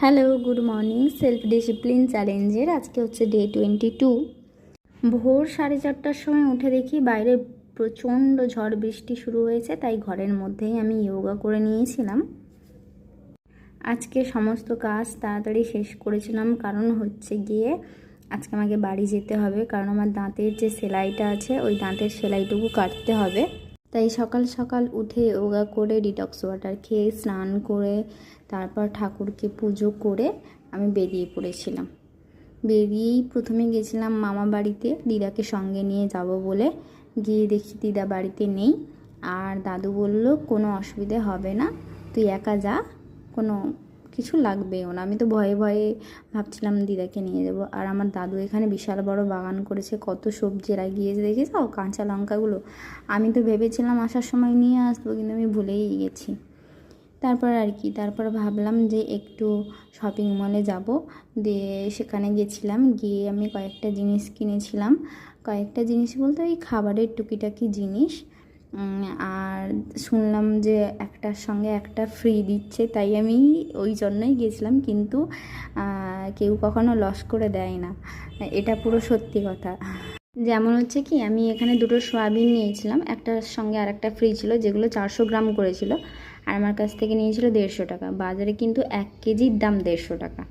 Hello, good morning. Self discipline চ্যালেঞ্জের আজকে হচ্ছে ডে 22। ভোর 4:30টার সময় উঠে দেখি বাইরে প্রচণ্ড ঝড় বৃষ্টি শুরু হয়েছে, তাই ঘরের মধ্যেই আমি যোগা করে নিয়েছিলাম। আজকে সমস্ত কাজ তাড়াতাড়ি শেষ করেছিলাম, কারণ হচ্ছে গিয়ে আজকে আমাকে বাড়ি যেতে হবে, কারণ আমার দাঁতের যে সেলাইটা আছে ওই দাঁতের সেলাইটুকু কাটতে হবে। তাই সকাল সকাল উঠে যোগা করে ডিটক্স ওয়াটার খেয়ে স্নান করে তারপর ঠাকুরকে পুজো করে আমি বেরিয়ে পড়েছিলাম। বেরিয়েই প্রথমে গেছিলাম মামা বাড়িতে, দিদাকে সঙ্গে নিয়ে যাব বলে। গিয়ে দেখি দিদা বাড়িতে নেই, আর দাদু বলল কোনো অসুবিধে হবে না, তুই একা যা, কোনো কিছু লাগবেও না। আমি তো ভয়ে ভয়ে ভাবছিলাম দিদাকে নিয়ে যাব। আর আমার দাদু এখানে বিশাল বড় বাগান করেছে, কত সবজি লাগিয়েছে দেখেছো, কাঁচা লঙ্কাগুলো। আমি তো ভেবেছিলাম আসার সময় নিয়ে আসবো, কিন্তু আমি ভুলেই গেছি। তারপর ভাবলাম যে একটু শপিং মলে যাব, দিয়ে সেখানে গেছিলাম। গিয়ে আমি কয়েকটা জিনিস কিনেছিলাম, কয়েকটা জিনিস বলতে ওই খাবারের টুকিটাকি জিনিস। আর শুনলাম যে একটার সঙ্গে একটা ফ্রি দিচ্ছে, তাই আমি ওই জন্যই গেছিলাম। কিন্তু কেউ কখনো লস করে দেয় না, এটা পুরো সত্যি কথা। যেমন হচ্ছে কি, আমি এখানে দুটো সয়াবিন নিয়েছিলাম, একটার সঙ্গে আর একটা ফ্রি ছিল, যেগুলো 400 গ্রাম করেছিল, আর আমার কাছ থেকে নিয়েছিল 150 টাকা। বাজারে কিন্তু 1 কেজির দাম 150 টাকা।